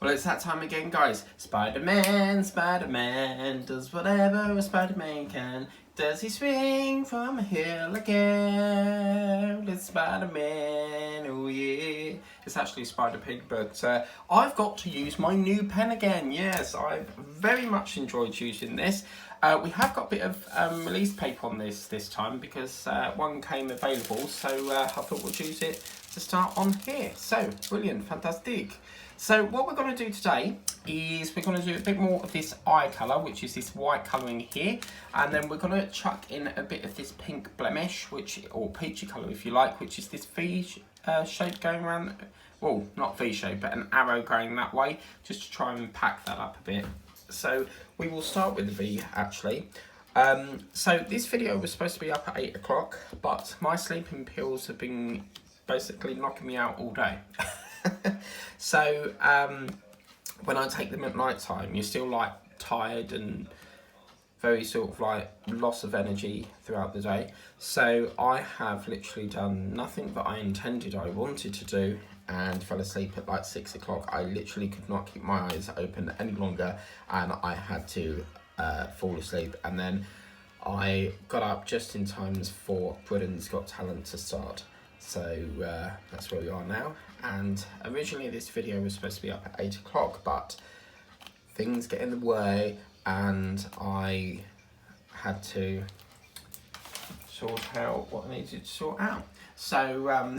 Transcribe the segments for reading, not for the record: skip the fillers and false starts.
Well, it's that time again, guys. Spider-Man, Spider-Man does whatever a Spider-Man can. Does he swing from a hill again? It's Spider-Man, oh yeah. It's actually Spider-Pig, but I've got to use my new pen again. Yes, I've very much enjoyed using this. We have got a bit of release paper on this time because one came available, so I thought we'd use it to start on here. So, brilliant, fantastic. So what we're going to do today is we're going to do a bit more of this eye colour, which is this white colouring here, and then we're going to chuck in a bit of this pink blemish, or peachy colour if you like, which is this V shape going around, well, not V shape, but an arrow going that way, just to try and pack that up a bit. So we will start with the V actually. So this video was supposed to be up at 8 o'clock, but my sleeping pills have been basically knocking me out all day. So when I take them at night time, you're still like tired and very sort of like loss of energy throughout the day. So I have literally done nothing that I intended I wanted to do and fell asleep at like 6 o'clock. I literally could not keep my eyes open any longer and I had to fall asleep, and then I got up just in time for Britain's Got Talent to start. So that's where we are now, and originally this video was supposed to be up at 8 o'clock, but things get in the way and I had to sort out what I needed to sort out. So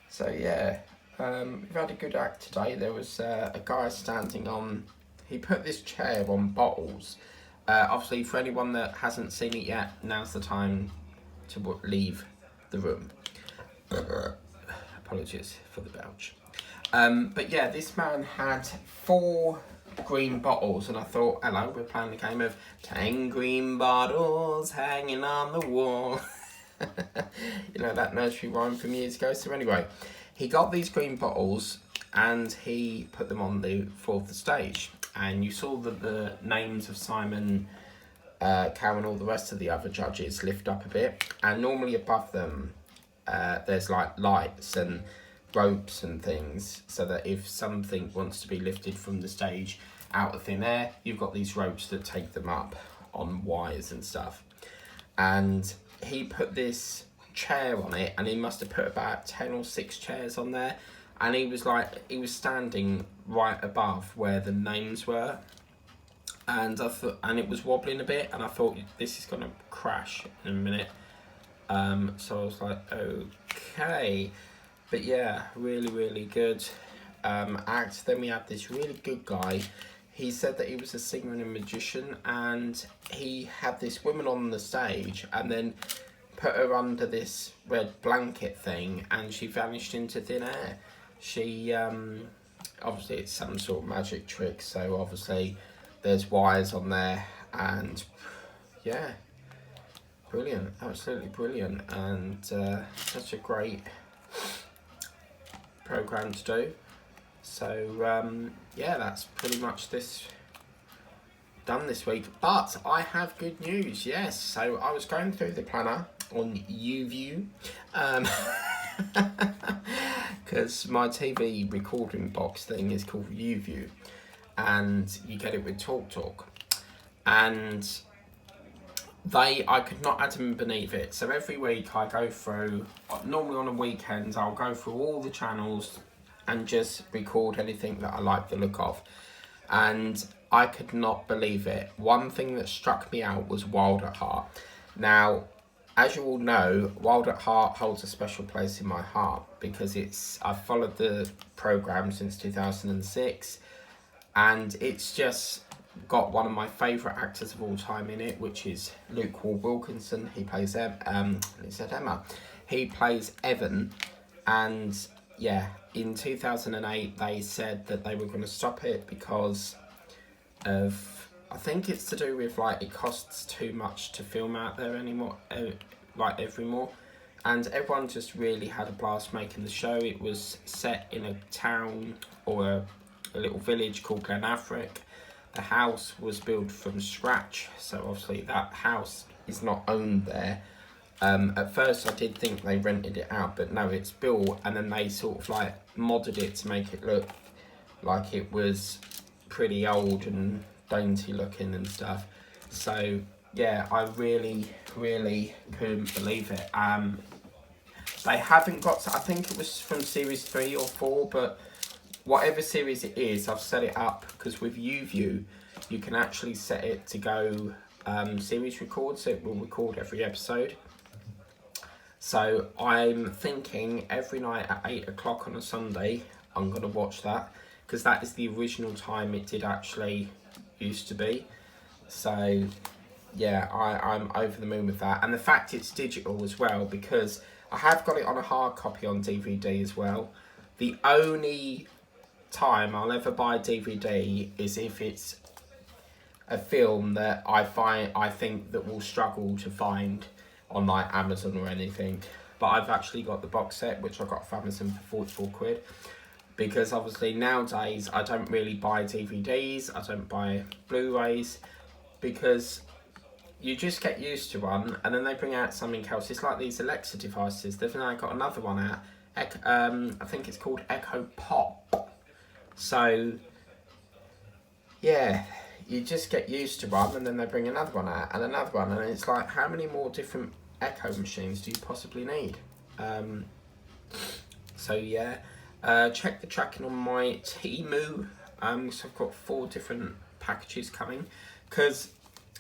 so yeah, we've had a good act today. There was a guy standing on, he put this chair on bottles. Obviously for anyone that hasn't seen it yet, now's the time to leave the room. Apologies for the belch. But yeah, this man had 4 green bottles, and I thought, hello, we're playing the game of 10 green bottles hanging on the wall. You know that nursery rhyme from years ago. So anyway, he got these green bottles and he put them on the floor of the stage, and you saw that the names of Simon, Cow and all the rest of the other judges lift up a bit, and normally above them there's like lights and ropes and things, so that if something wants to be lifted from the stage out of thin air, you've got these ropes that take them up on wires and stuff. And he put this chair on it, and he must have put about 10 or 6 chairs on there, and he was standing right above where the names were, and I thought, and it was wobbling a bit, and I thought this is gonna crash in a minute. So I was like, okay, but yeah, really good act. Then we had this really good guy. He said that he was a singer and a magician, and he had this woman on the stage and then put her under this red blanket thing, and she vanished into thin air. She obviously it's some sort of magic trick, so obviously there's wires on there, and yeah, brilliant, absolutely brilliant, and such a great program to do. So yeah, that's pretty much this done this week. But I have good news. Yes, so I was going through the planner on YouView, because my TV recording box thing is called YouView, and you get it with TalkTalk, and I could not add them beneath it. So every week I go through, normally on a weekend, I'll go through all the channels and just record anything that I like the look of. And I could not believe it. One thing that struck me out was Wild at Heart. Now, as you all know, Wild at Heart holds a special place in my heart because I've followed the programme since 2006, and it's just got one of my favourite actors of all time in it, which is Luke Wilkinson. He plays Emma. He plays Evan, and yeah, in 2008 they said that they were going to stop it because of, I think it's to do with like it costs too much to film out there anymore, evermore, and everyone just really had a blast making the show. It was set in a town or a little village called Glenafric. The house was built from scratch, so obviously that house is not owned there. At first I did think they rented it out, but no, it's built, and then they sort of like modded it to make it look like it was pretty old and dainty looking and stuff. So yeah, I really couldn't believe it. They haven't got to, I think it was from series 3 or 4, but whatever series it is, I've set it up because with YouView you can actually set it to go series record, so it will record every episode. So I'm thinking every night at 8 o'clock on a Sunday I'm going to watch that, because that is the original time it did actually used to be. So yeah, I'm over the moon with that. And the fact it's digital as well, because I have got it on a hard copy on DVD as well. The only time I'll ever buy DVD is if it's a film that I think that will struggle to find on like Amazon or anything. But I've actually got the box set, which I got off Amazon for 44 quid. Because obviously nowadays I don't really buy DVDs, I don't buy Blu-rays, because you just get used to one and then they bring out something else. It's like these Alexa devices. They've now got another one out. I think it's called Echo Pop. So yeah, you just get used to one and then they bring another one out and another one, and it's like, how many more different Echo machines do you possibly need? So yeah, check the tracking on my Temu. So I've got 4 different packages coming, because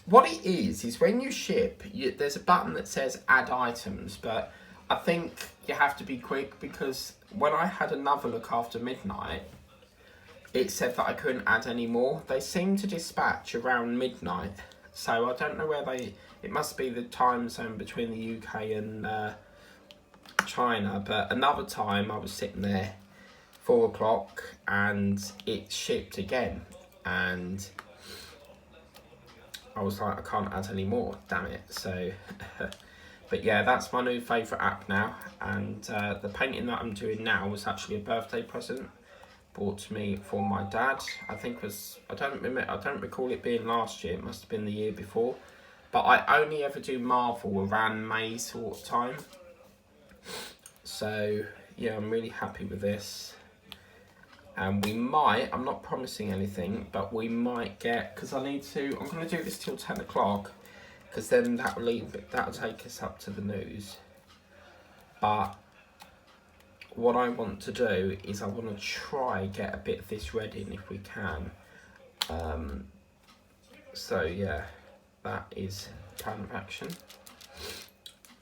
what it is when you ship, there's a button that says add items, but I think you have to be quick, because when I had another look after midnight, it said that I couldn't add any more. They seem to dispatch around midnight, so I don't know where it must be the time zone between the UK and China. But another time I was sitting there 4 o'clock and it shipped again, and I was like, I can't add any more, damn it. So but yeah, that's my new favourite app now. And the painting that I'm doing now was actually a birthday present bought to me for my dad. I think I don't recall it being last year, it must have been the year before. But I only ever do Marvel around May sort of time. So yeah, I'm really happy with this. And we might, I'm not promising anything, but we might get, because I'm going to do this till 10 o'clock, because then that'll take us up to the news. But what I want to do is I want to try get a bit of this ready if we can. So yeah, that is plan of action.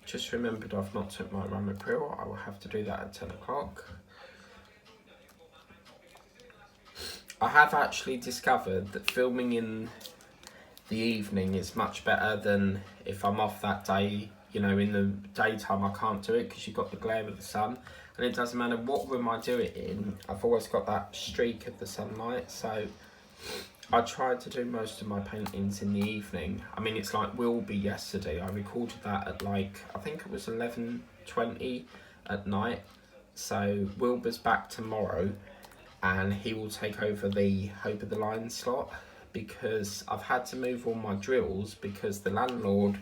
Just remembered I've not took my Ramapril. I will have to do that at 10 o'clock. I have actually discovered that filming in the evening is much better than if I'm off that day. You know, in the daytime I can't do it because you've got the glare of the sun, and it doesn't matter what room I do it in, I've always got that streak of the sunlight. So I tried to do most of my paintings in the evening. I mean, it's like Will Be yesterday. I recorded that at like, I think it was 11:20 at night. So Wilbur's back tomorrow and he will take over the Hope of the Lion slot, because I've had to move all my drills because the landlord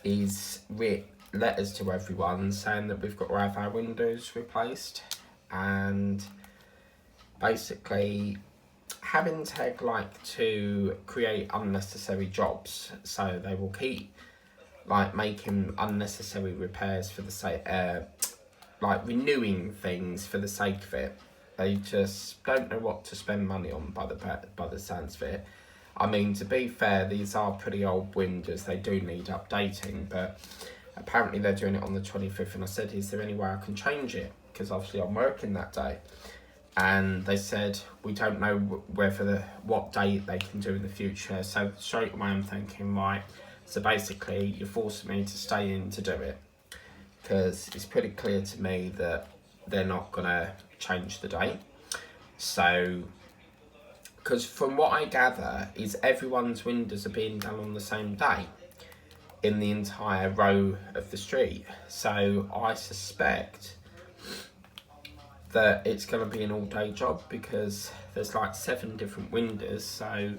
is writ letters to everyone saying that we've got to have our windows replaced, and basically having Teg like to create unnecessary jobs, so they will keep like making unnecessary repairs for the sake, like renewing things for the sake of it. They just don't know what to spend money on by the sounds of it. I mean, to be fair, these are pretty old windows. They do need updating, but apparently they're doing it on the 25th. And I said, is there any way I can change it? Because obviously I'm working that day. And they said, we don't know what date they can do in the future. So straight away I'm thinking, right, so basically you're forcing me to stay in to do it. Because it's pretty clear to me that they're not going to change the date. So, because from what I gather is everyone's windows are being done on the same day in the entire row of the street. So I suspect that it's going to be an all-day job, because there's like 7 different windows. So I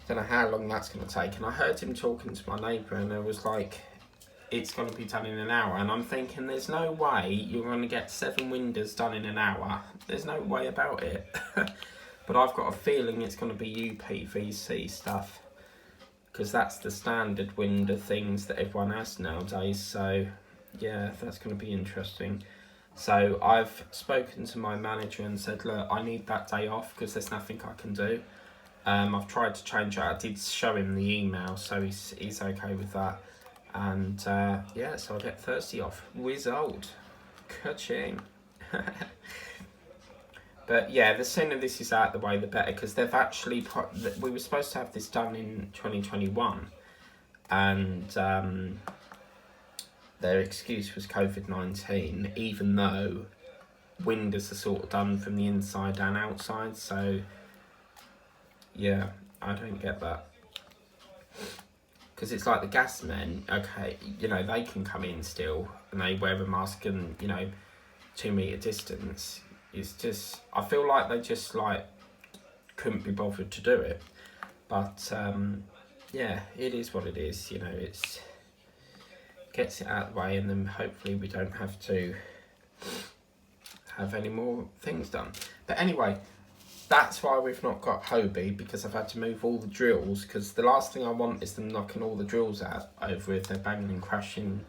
don't know how long that's going to take. And I heard him talking to my neighbour and it was like, it's going to be done in an hour. And I'm thinking, there's no way you're going to get 7 windows done in an hour. There's no way about it. but I've got a feeling it's going to be UPVC stuff, because that's the standard window things that everyone has nowadays. So yeah, that's going to be interesting. So I've spoken to my manager and said, look, I need that day off because there's nothing I can do. I've tried to change it. I did show him the email, so he's okay with that. And yeah, so I get Thursday off. Result. Ka-ching. But yeah, the sooner this is out of the way, the better, because they've actually we were supposed to have this done in 2021, and their excuse was COVID-19, even though windows are sort of done from the inside and outside. So yeah, I don't get that, because it's like the gas men, okay, you know, they can come in still and they wear a mask and, you know, 2 metre distance. It's just, I feel like they just like couldn't be bothered to do it. But yeah, it is what it is, you know. It's gets it out of the way, and then hopefully we don't have to have any more things done. But anyway, that's why we've not got Hobie, because I've had to move all the drills, because the last thing I want is them knocking all the drills out over if they're banging and crashing,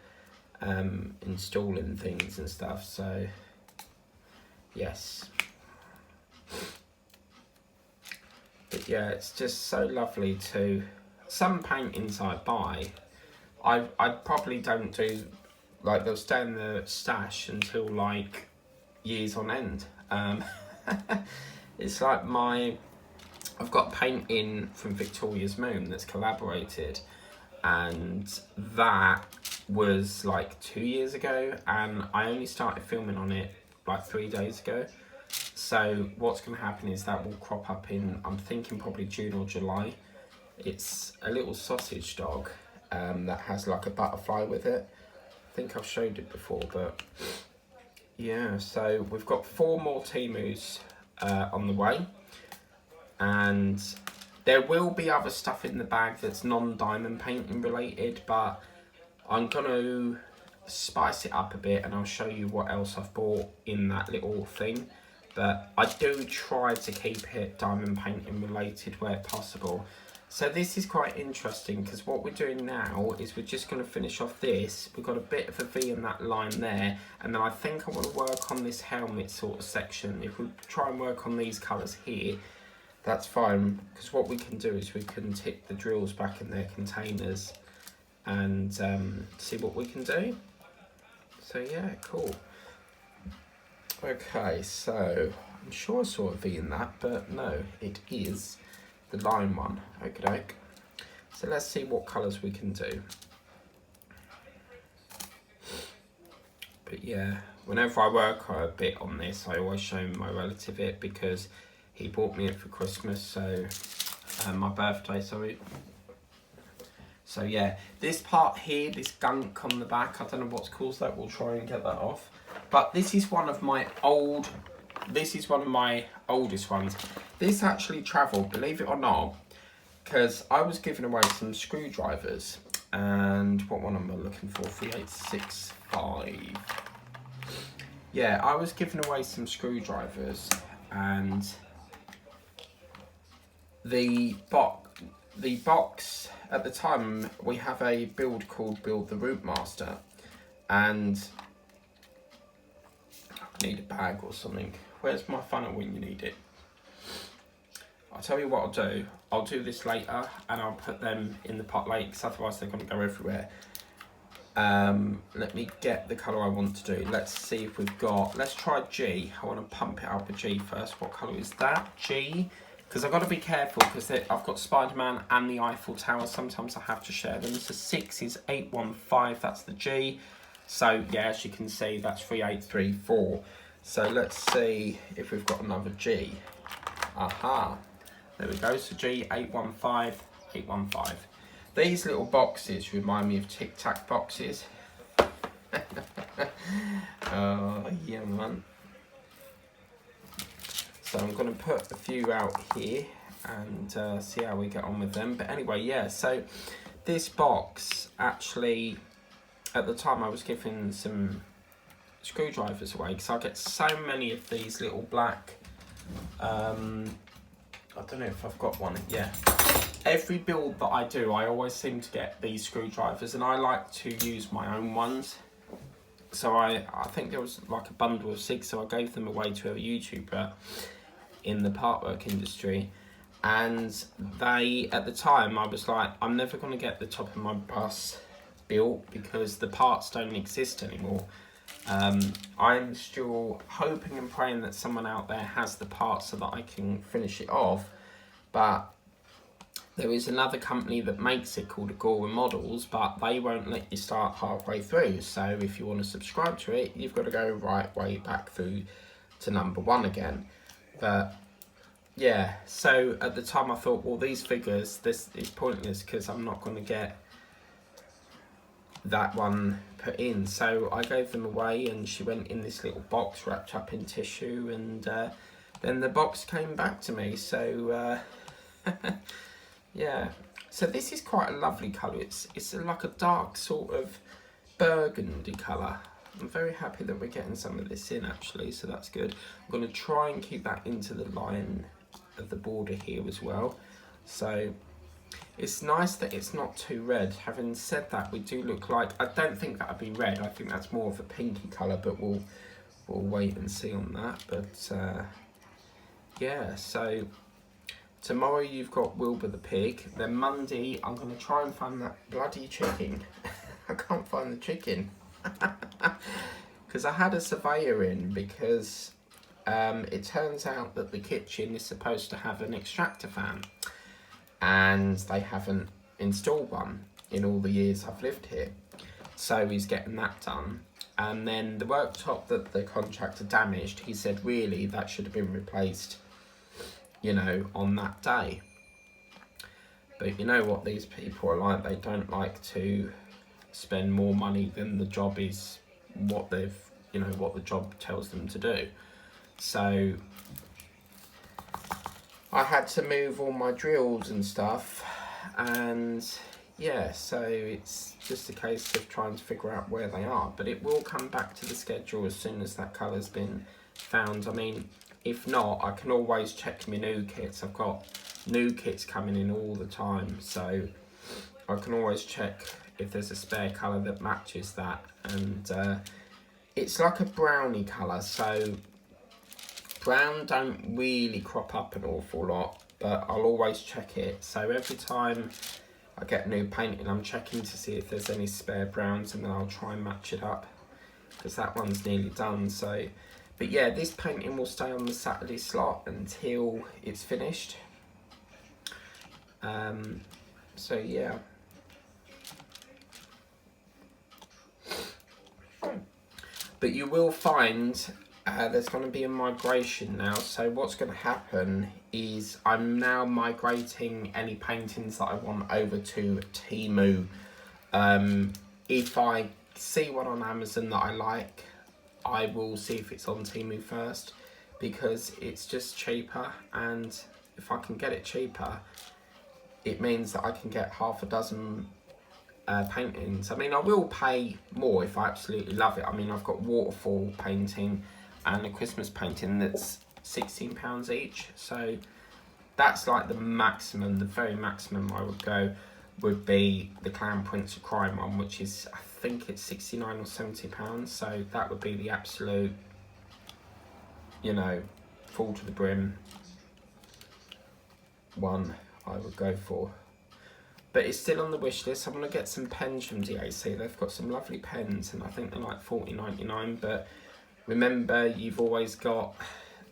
installing things and stuff. So yes, but yeah, it's just so lovely to, some paintings I buy, I probably don't do, like, they'll stay in the stash until like years on end. It's like I've got a painting from Victoria's Moon that's collaborated, and that was like 2 years ago, and I only started filming on it like 3 days ago. So what's going to happen is that will crop up in, I'm thinking probably June or July. It's a little sausage dog that has like a butterfly with it. I think I've showed it before, but yeah, so we've got 4 more Temus on the way, and there will be other stuff in the bag that's non-diamond painting related, but I'm going to spice it up a bit and I'll show you what else I've bought in that little thing. But I do try to keep it diamond painting related where possible. So this is quite interesting, because what we're doing now is we're just going to finish off this. We've got a bit of a V in that line there, and then I think I want to work on this helmet sort of section. If we try and work on these colours here, that's fine, because what we can do is we can tip the drills back in their containers and see what we can do. So yeah, cool. Okay, so I'm sure I saw a V in that, but no, it is the line one. Okie doke. So let's see what colours we can do. But yeah, whenever I work a bit on this, I always show my relative it, because he bought me it for Christmas, so my birthday, sorry. So yeah, this part here, this gunk on the back, I don't know what's caused that. We'll try and get that off. But this is one of my oldest ones. This actually travelled, believe it or not, because I was giving away some screwdrivers. And what one am I looking for? 3865. Yeah, I was giving away some screwdrivers, and the box at the time, we have a build called Build the Root Master, and I need a bag or something. Where's my funnel when you need it? I'll tell you what I'll do. I'll do this later, and I'll put them in the pot later, because otherwise they're going to go everywhere. Let me get the colour I want to do. Let's see if we've got, let's try G. I want to pump it up a G first. What colour is that? G. Because I've got to be careful, because I've got Spiderman and the Eiffel Tower. Sometimes I have to share them. So 6 is 815, that's the G. So yeah, as you can see, that's 3834. So let's see if we've got another G. Aha. There we go, so G, 815, 815. These little boxes remind me of Tic Tac boxes. Oh, yeah, man. So I'm going to put a few out here and see how we get on with them. But anyway, yeah, so this box, actually, at the time I was giving some screwdrivers away, because I get so many of these little black I don't know if I've got one. Yeah. Every build that I do, I always seem to get these screwdrivers, and I like to use my own ones. So I think there was like a bundle of 6, so I gave them away to a YouTuber in the partwork industry. And they, at the time, I was like, I'm never going to get the top of my bus built because the parts don't exist anymore. I'm still hoping and praying that someone out there has the parts so that I can finish it off. But there is another company that makes it called Agora Models, but they won't let you start halfway through. So if you want to subscribe to it, you've got to go right way back through to number 1 again. But yeah, so at the time I thought, well, these figures, this is pointless because I'm not going to get that one put in. So I gave them away, and she went in this little box wrapped up in tissue, and then the box came back to me. So yeah, so this is quite a lovely colour. It's like a dark sort of burgundy colour. I'm very happy that we're getting some of this in actually, so that's good. I'm going to try and keep that into the line of the border here as well. So it's nice that it's not too red. Having said that, we do look like, I don't think that would be red. I think that's more of a pinky colour, but we'll wait and see on that. But yeah, so tomorrow you've got Wilbur the pig. Then Monday I'm going to try and find that bloody chicken. I can't find the chicken. Because I had a surveyor in because it turns out that the kitchen is supposed to have an extractor fan, and they haven't installed one in all the years I've lived here. So he's getting that done. And then the worktop that the contractor damaged, he said really that should have been replaced, you know, on that day. But you know what these people are like, they don't like to spend more money than the job is what they've, you know, what the job tells them to do. So I had to move all my drills and stuff, and yeah, so it's just a case of trying to figure out where they are, but it will come back to the schedule as soon as that colour's been found. I mean, if not, I can always check my new kits. I've got new kits coming in all the time, so I can always check if there's a spare colour that matches that. And it's like a browny colour, so brown don't really crop up an awful lot, but I'll always check it. So every time I get new painting, I'm checking to see if there's any spare browns, and then I'll try and match it up because that one's nearly done. So, but yeah, this painting will stay on the Saturday slot until it's finished. So yeah. But you will find there's going to be a migration now. So what's going to happen is I'm now migrating any paintings that I want over to Temu. If I see one on Amazon that I like, I will see if it's on Temu first, because it's just cheaper, and if I can get it cheaper, it means that I can get half a dozen paintings. I mean, I will pay more if I absolutely love it. I mean, I've got waterfall painting and a Christmas painting that's £16 each. So that's like the maximum, the very maximum I would go would be the Clown Prince of Crime one, which is, I think it's £69 or £70. So that would be the absolute, you know, full to the brim one I would go for. But it's still on the wish list. I'm going to get some pens from DAC. They've got some lovely pens, and I think they're like $40.99. But remember, you've always got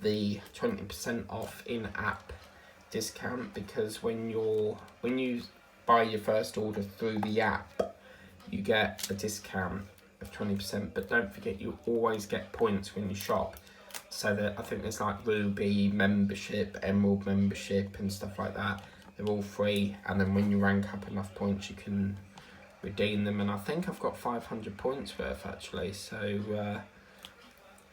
the 20% off in-app discount, because when you buy your first order through the app, you get a discount of 20%. But don't forget, you always get points when you shop. So that I think there's like Ruby membership, Emerald membership, and stuff like that. They're all free, and then when you rank up enough points, you can redeem them. And I think I've got 500 points worth actually. So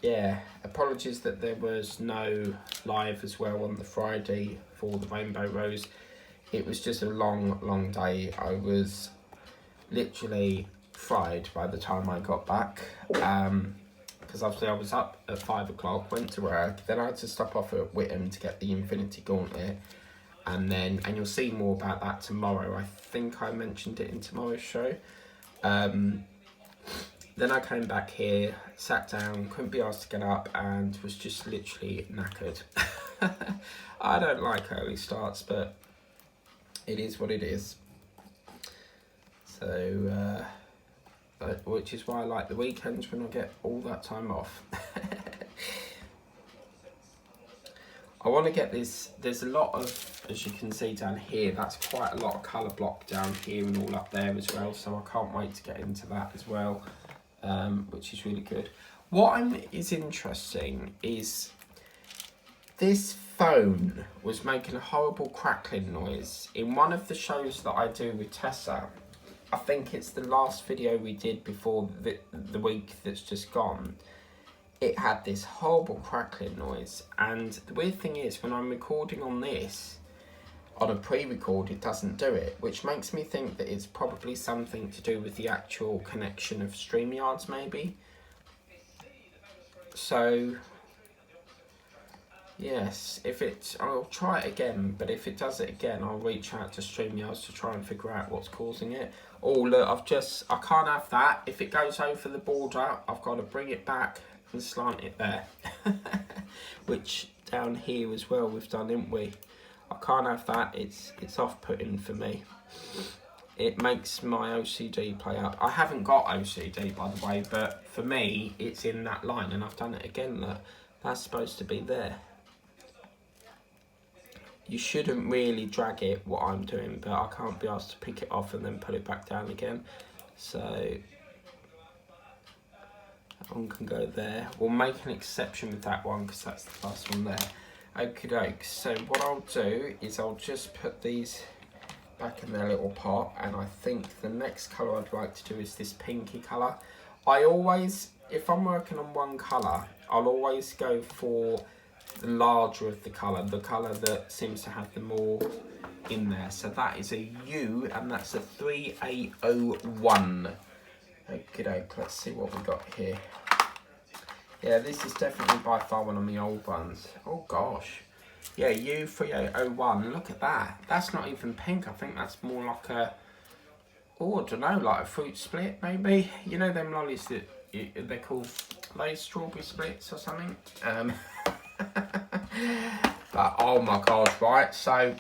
yeah, apologies that there was no live as well on the Friday for the Rainbow Rose. It was just a long day. I was literally fried by the time I got back. because obviously I was up at 5 o'clock, went to work, then I had to stop off at Whittam to get the Infinity Gauntlet, and you'll see more about that tomorrow. I think I mentioned it in tomorrow's show. Then I came back here, sat down, couldn't be asked to get up, and was just literally knackered. I don't like early starts, but it is what it is. So, which is why I like the weekends when I get all that time off. I want to get this, there's a lot of, as you can see down here, that's quite a lot of colour block down here and all up there as well, so I can't wait to get into that as well, which is really good. What is interesting is this phone was making a horrible crackling noise in one of the shows that I do with Tessa. I think it's the last video we did before the week that's just gone. It had this horrible crackling noise, and the weird thing is when I'm recording on this, on a pre-record, it doesn't do it, which makes me think that it's probably something to do with the actual connection of StreamYards maybe. So, yes, I'll try it again, but if it does it again, I'll reach out to StreamYards to try and figure out what's causing it. Oh look, I can't have that. If it goes over the border, I've got to bring it back and slant it there. Which down here as well we've done, didn't we? I can't have that, it's off-putting for me. It makes my OCD play up. I haven't got OCD, by the way, but for me it's in that line, and I've done it again. Look, that's supposed to be there. You shouldn't really drag it, what I'm doing, but I can't be asked to pick it off and then put it back down again. So that one can go there. We'll make an exception with that one because that's the last one there. Okie doke. So what I'll do is I'll just put these back in their little pot, and I think the next colour I'd like to do is this pinky colour. I always, if I'm working on one colour, I'll always go for the larger of the colour that seems to have the more in there. So that is a U, and that's a 3801. Okie doke, let's see what we got here. Yeah, this is definitely by far one of my old ones. Oh gosh. Yeah, U3801, look at that. That's not even pink, I think that's more like a, oh, I don't know, like a fruit split maybe. You know them lollies that they're called Lay's strawberry splits or something? But oh my god, right, so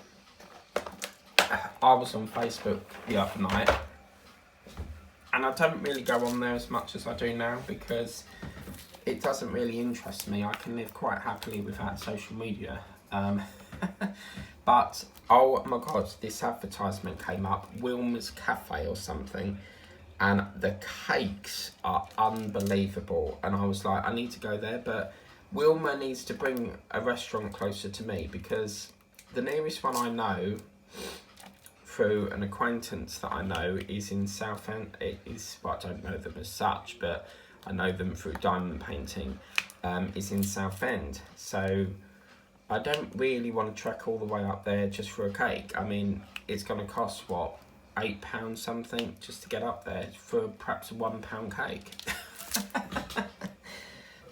I was on Facebook the other night, and I don't really go on there as much as I do now because it doesn't really interest me. I can live quite happily without social media. But oh my god, this advertisement came up, Wilma's Cafe or something, and the cakes are unbelievable, and I was like, I need to go there, but Wilma needs to bring a restaurant closer to me because the nearest one I know through an acquaintance that I know is in Southend. It is, well, I don't know them as such, but I know them through diamond painting, is in Southend. So I don't really want to trek all the way up there just for a cake. I mean, it's going to cost, what, £8 something just to get up there for perhaps a £1 cake.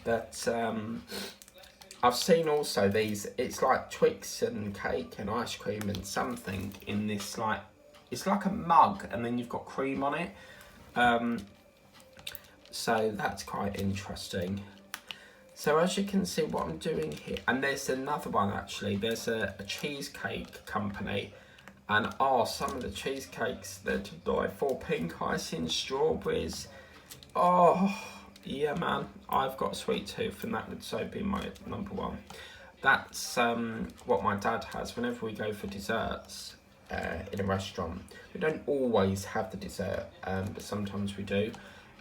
But I've seen also these, it's like Twix and cake and ice cream and something in this, like, it's like a mug and then you've got cream on it. So that's quite interesting. So as you can see what I'm doing here, and there's another one actually, there's a cheesecake company, and some of the cheesecakes, they're to die for. Pink icing, strawberries, oh yeah man, I've got a sweet tooth and that would so be my number one. That's what my dad has whenever we go for desserts in a restaurant. We don't always have the dessert, but sometimes we do.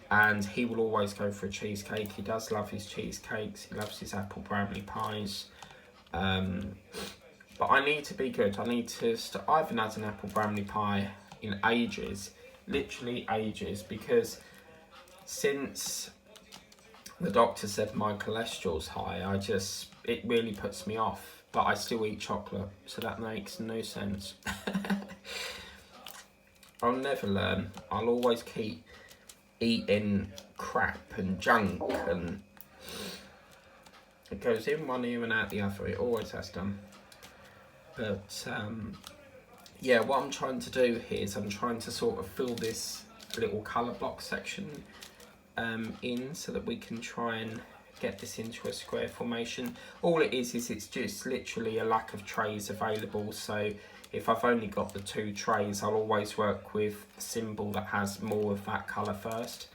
And he will always go for a cheesecake. He does love his cheesecakes. He loves his apple brownie pies. But I need to be good. I need to, I haven't had an apple brownie pie in ages, literally ages, because since the doctor said my cholesterol's high, it really puts me off. But I still eat chocolate, so that makes no sense. I'll never learn. I'll always keep eating crap and junk and It goes in one ear and out the other. It always has done. But yeah, what I'm trying to do here is I'm trying to sort of fill this little colour block section in so that we can try and get this into a square formation. All it is it's just literally a lack of trays available. So if I've only got the 2 trays, I'll always work with a symbol that has more of that colour first.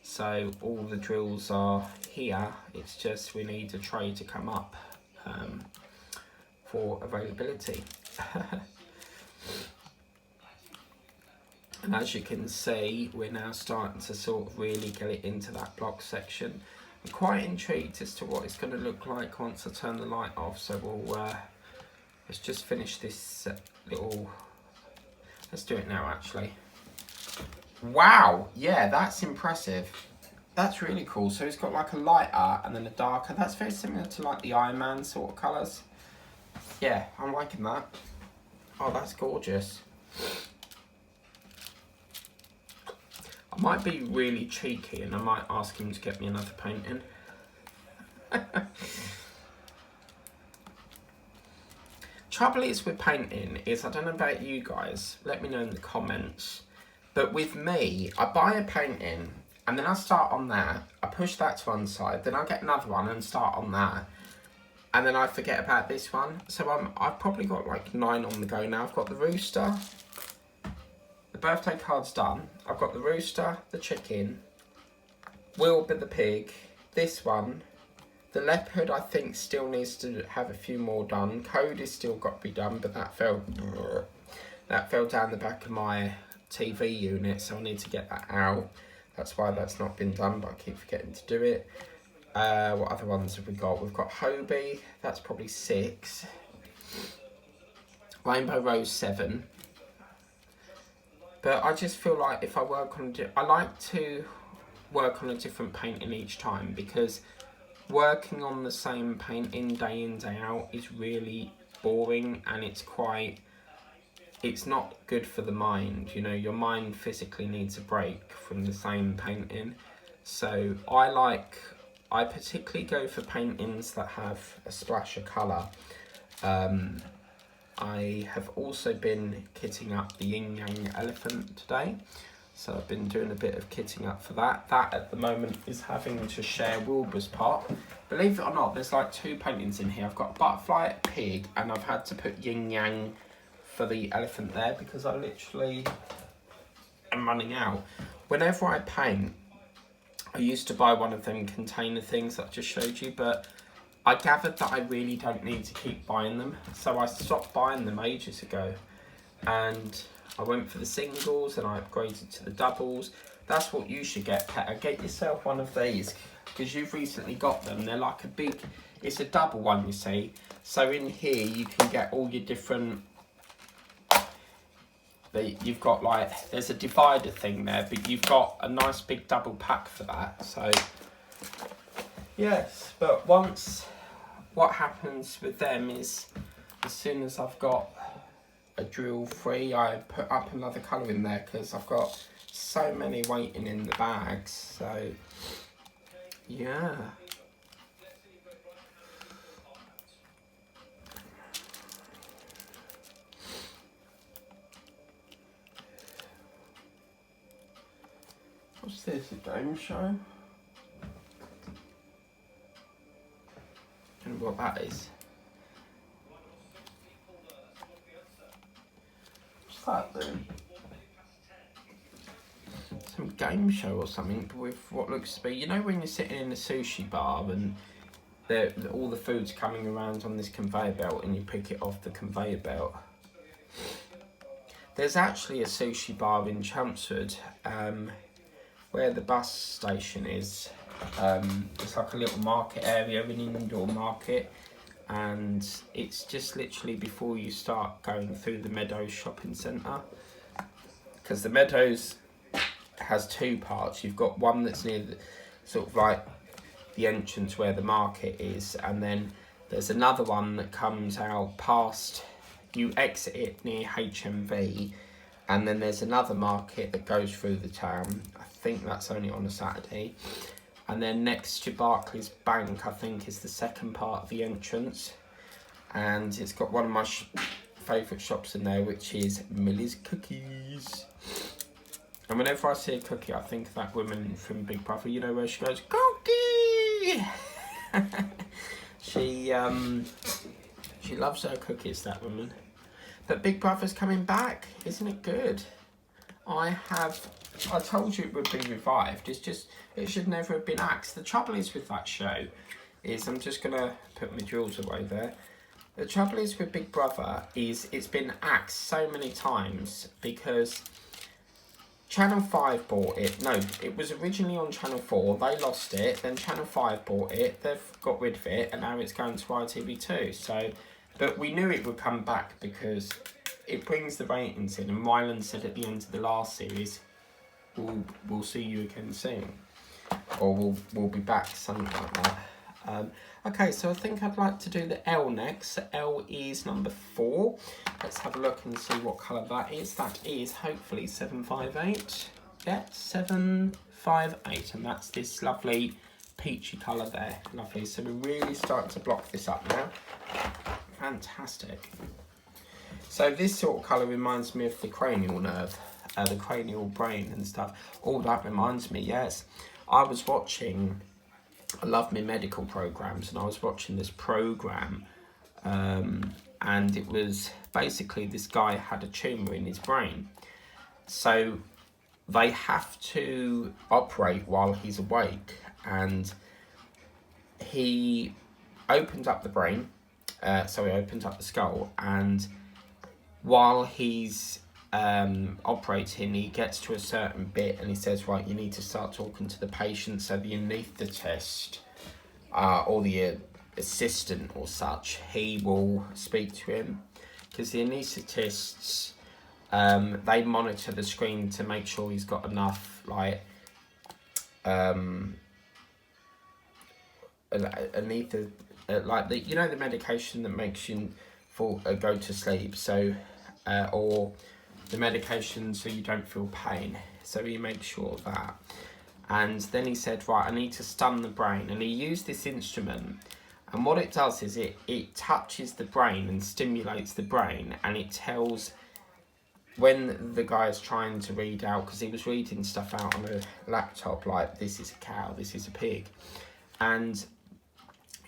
So all the drills are here, it's just we need a tray to come up for availability. And as you can see, we're now starting to sort of really get it into that block section. I'm quite intrigued as to what it's going to look like once I turn the light off. So we'll let's just finish this little. Let's do it now, actually. Wow, yeah, that's impressive. That's really cool. So it's got like a lighter and then a darker. That's very similar to like the Iron Man sort of colours. Yeah, I'm liking that. Oh, that's gorgeous. I might be really cheeky and I might ask him to get me another painting. Trouble is with painting is, I don't know about you guys, let me know in the comments, but with me, I buy a painting and then I start on that, I push that to one side, then I get another one and start on that, and then I forget about this one. So I've probably got like 9 on the go now. I've got the rooster, the birthday card's done, I've got the rooster, the chicken, Wilbur the pig, this one, the leopard I think still needs to have a few more done, Code is still got to be done, but that fell down the back of my TV unit, so I need to get that out. That's why that's not been done, but I keep forgetting to do it. What other ones have we got? We've got Hobie, that's probably 6. Rainbow Rose 7. But I just feel like if I work on I like to work on a different painting each time, because working on the same painting day in, day out is really boring, and it's not good for the mind. You know, your mind physically needs a break from the same painting. So I particularly go for paintings that have a splash of colour. I have also been kitting up the yin yang elephant today, so I've been doing a bit of kitting up for that. That at the moment is having to share Wilbur's part. Believe it or not, there's like 2 paintings in here. I've got a butterfly, a pig, and I've had to put yin yang for the elephant there because I literally am running out. Whenever I paint, I used to buy one of them container things that I just showed you, but I gathered that I really don't need to keep buying them, so I stopped buying them ages ago, and I went for the singles and I upgraded to the doubles. That's what you should get, Petter. Get yourself one of these because you've recently got them. They're like a big, it's a double one, you see. So in here you can get all your different, you've got like, there's a divider thing there, but you've got a nice big double pack for that. So yes, but what happens with them is as soon as I've got a drill free, I put up another colour in there because I've got so many waiting in the bags. So yeah. What's this, a game show? I don't know what that is. What's that then? Some game show or something with what looks to be, you know when you're sitting in a sushi bar and all the food's coming around on this conveyor belt and you pick it off the conveyor belt. There's actually a sushi bar in Chelmsford where the bus station is. It's like a little market area, an indoor market, and it's just literally before you start going through the Meadows shopping centre, because the Meadows has 2 parts. You've got one that's near the, sort of like the entrance where the market is, and then there's another one that comes out past, you exit it near HMV, and then there's another market that goes through the town. I think that's only on a Saturday. And then next to Barclays Bank, I think, is the second part of the entrance. And it's got one of my favourite shops in there, which is Millie's Cookies. And whenever I see a cookie, I think of that woman from Big Brother, you know, where she goes, "Cookie!" She loves her cookies, that woman. But Big Brother's coming back, isn't it good? I told you it would be revived. It should never have been axed. The trouble is with that show is, I'm just gonna put my jewels away there. The trouble is with Big Brother is it's been axed so many times because Channel 5 bought it. No, it was originally on Channel 4. They lost it. Then Channel 5 bought it. They've got rid of it, and now it's going to ITV2. So, but we knew it would come back because it brings the ratings in. And Ryland said at the end of the last series, "We'll see you again soon," or we'll be back, something like that. Okay, so I think I'd like to do the L next. L is number 4. Let's have a look and see what colour that is. That is hopefully 758. Yeah, 758, and that's this lovely peachy colour there. Lovely. So we're really starting to block this up now. Fantastic. So this sort of colour reminds me of the cranial nerve, the cranial brain and stuff. All that reminds me, yes. I love my medical programs, and I was watching this program, and it was basically this guy had a tumour in his brain. So they have to operate while he's awake, and he opened up the brain, so he opened up the skull, and while he's operating, he gets to a certain bit and he says, right, you need to start talking to the patient. So the anaesthetist or the assistant or such, he will speak to him, because the anaesthetists, they monitor the screen to make sure he's got enough, like, like the, you know, the medication that makes you go to sleep, so or the medication so you don't feel pain. So he makes sure of that. And then he said, right, I need to stun the brain. And he used this instrument. And what it does is it touches the brain and stimulates the brain. And it tells when the guy is trying to read out, because he was reading stuff out on a laptop, like, this is a cow, this is a pig. And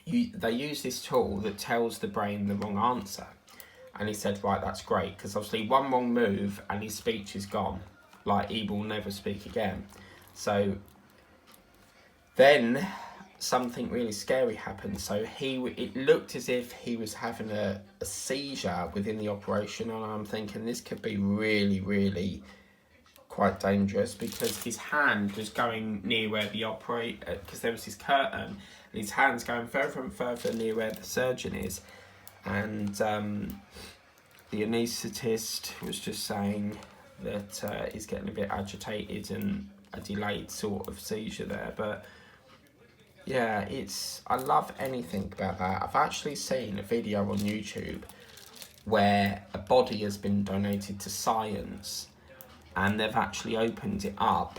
they use this tool that tells the brain the wrong answer. And he said, right, that's great, because obviously one wrong move and his speech is gone. Like, he will never speak again. So then something really scary happened. So it looked as if he was having a seizure within the operation. And I'm thinking this could be really, really quite dangerous, because his hand was going near where the because there was this curtain, and his hand's going further and further near where the surgeon is. And the anaesthetist was just saying that he's getting a bit agitated and a delayed sort of seizure there. But yeah, I love anything about that. I've actually seen a video on YouTube where a body has been donated to science, and they've actually opened it up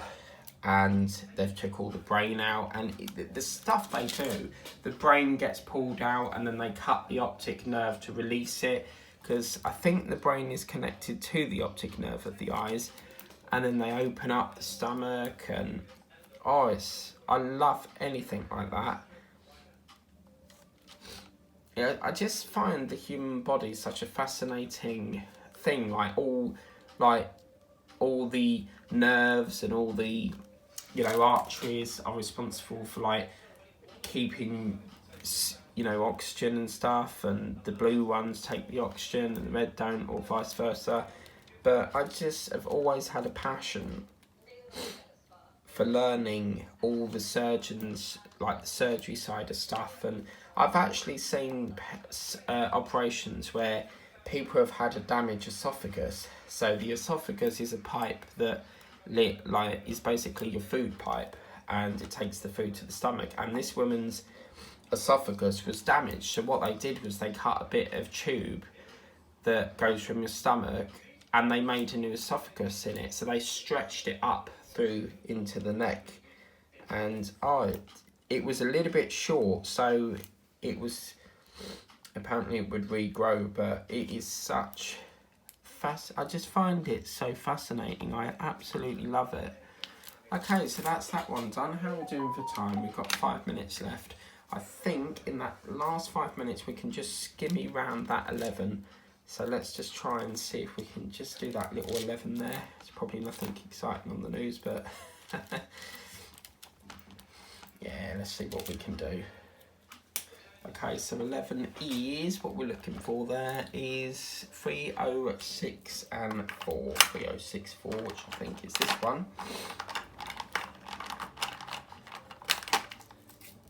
and they've took all the brain out, and the stuff they do, the brain gets pulled out and then they cut the optic nerve to release it, because I think the brain is connected to the optic nerve of the eyes, and then they open up the stomach, and I love anything like that. Yeah, I just find the human body such a fascinating thing, like all the nerves and all the, you know, arteries are responsible for, like, keeping, you know, oxygen and stuff, and the blue ones take the oxygen and the red don't, or vice versa. But I just have always had a passion for learning all the surgeons, like the surgery side of stuff. And I've actually seen operations where people have had a damaged esophagus. So the esophagus is a pipe that is basically your food pipe, and it takes the food to the stomach. And this woman's esophagus was damaged, so what they did was they cut a bit of tube that goes from your stomach, and they made a new esophagus in it. So they stretched it up through into the neck, and it was a little bit short, so it was, apparently it would regrow, but it is such I just find it so fascinating. I absolutely love it. Okay, so that's that one done. How are we doing for time? We've got 5 minutes left. I think in that last 5 minutes we can just skimmy round that 11. So let's just try and see if we can just do that little 11 there. It's probably nothing exciting on the news, but yeah, let's see what we can do. Okay, so 11 is, what we're looking for there is 306 and 4. 3064, which I think is this one.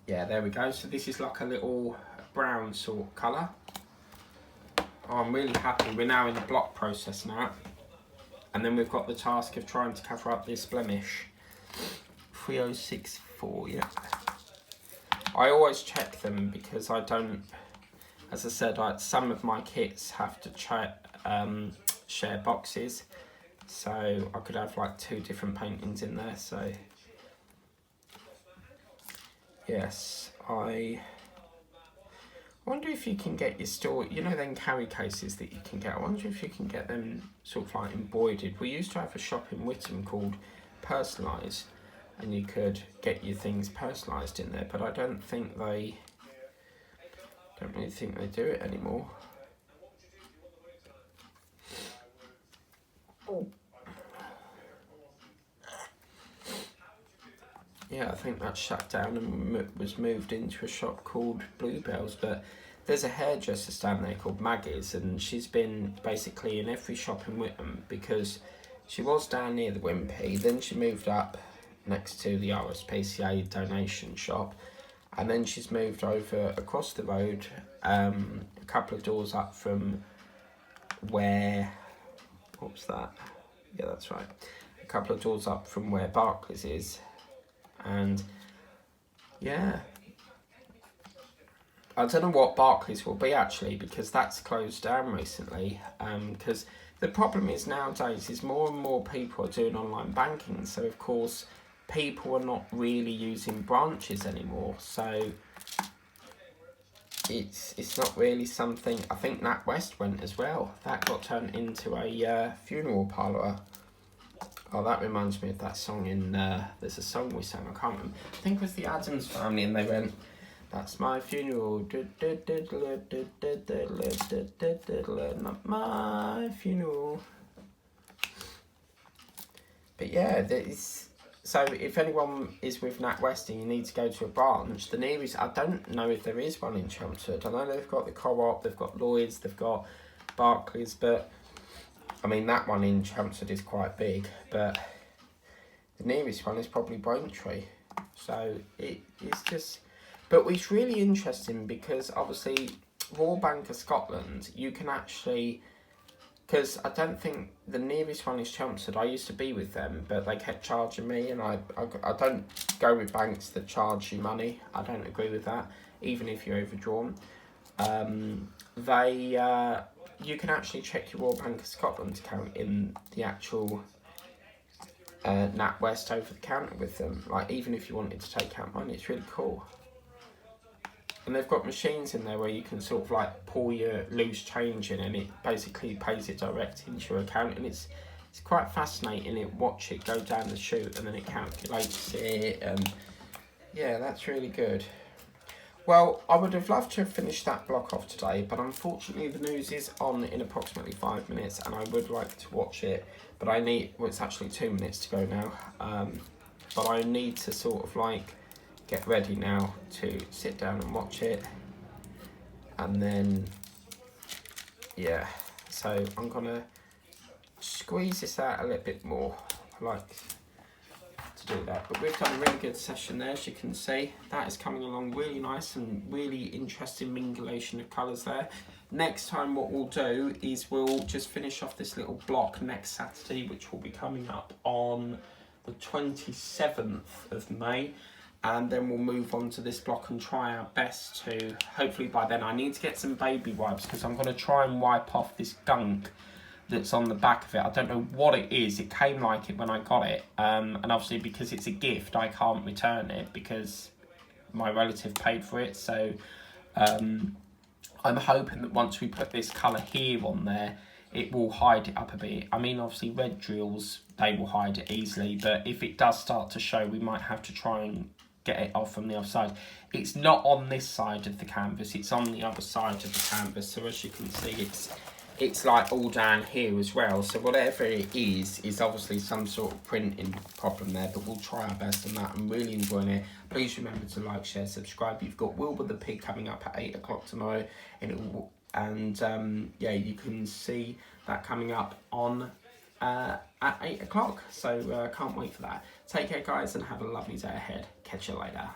Yeah, there we go. So this is like a little brown sort of colour. I'm really happy. We're now in the block process now. And then we've got the task of trying to cover up this blemish. 3064, yeah. I always check them because I don't, as I said, some of my kits have to share boxes. So I could have like 2 different paintings in there, so yes, I wonder if you can get your store, you know them carry cases that you can get, I wonder if you can get them sort of like embroidered. We used to have a shop in Whittam called Personalise, and you could get your things personalised in there, but I don't really think they do it anymore. Yeah, I think that shut down and was moved into a shop called Bluebells, but there's a hairdresser stand there called Maggie's, and she's been basically in every shop in Whittam because she was down near the Wimpy, then she moved up next to the RSPCA donation shop, and then she's moved over across the road a couple of doors up from where, what's that? Yeah, that's right. A couple of doors up from where Barclays is. And yeah, I don't know what Barclays will be actually, because that's closed down recently. Because the problem is nowadays is more and more people are doing online banking, so of course people are not really using branches anymore. So it's not really something. I think NatWest went as well. That got turned into a funeral parlour. Oh, that reminds me of that song in, there's a song we sang, I can't remember, I think it was the Addams Family, and they went, that's my funeral, not my funeral. But yeah, so if anyone is with NatWest and you need to go to a branch, the nearest, I don't know if there is one in Chelmsford. I know they've got the Co-op, they've got Lloyd's, they've got Barclays, but I mean, that one in Chelmsford is quite big, but the nearest one is probably Braintree. So it's just, but it's really interesting because obviously Royal Bank of Scotland, you can actually, because I don't think the nearest one is Chelmsford. I used to be with them, but they kept charging me, and I don't go with banks that charge you money. I don't agree with that, even if you're overdrawn. You can actually check your Royal Bank of Scotland account in the actual NatWest over the counter with them. Like, even if you wanted to take out money, it's really cool. And they've got machines in there where you can sort of like pour your loose change in, and it basically pays it direct into your account, and it's quite fascinating. Watch it go down the chute, and then it calculates it, and yeah, that's really good. Well, I would have loved to have finished that block off today, but unfortunately the news is on in approximately 5 minutes, and I would like to watch it, but it's actually 2 minutes to go now, but I need to sort of like get ready now to sit down and watch it, and then, yeah, so I'm gonna squeeze this out a little bit more. I like to do that, but we've done a really good session there, as you can see. That is coming along really nice and really interesting mingulation of colours there. Next time what we'll do is we'll just finish off this little block next Saturday, which will be coming up on the 27th of May, and then we'll move on to this block and try our best to, hopefully by then, I need to get some baby wipes because I'm going to try and wipe off this gunk that's on the back of it. I don't know what it is. It came like it when I got it, and obviously because it's a gift, I can't return it because my relative paid for it. So I'm hoping that once we put this colour here on there, it will hide it up a bit. I mean, obviously red drills, they will hide it easily, but if it does start to show, we might have to try and get it off from the other side. It's not on this side of the canvas, it's on the other side of the canvas. So as you can see, it's like all down here as well. So whatever it is obviously some sort of printing problem there, but we'll try our best on that. I'm really enjoying it. Please remember to like, share, subscribe. You've got Wilbur the Pig coming up at 8 o'clock tomorrow, and yeah, you can see that coming up on at 8 o'clock. So can't wait for that. Take care, guys, and have a lovely day ahead. Catch you later.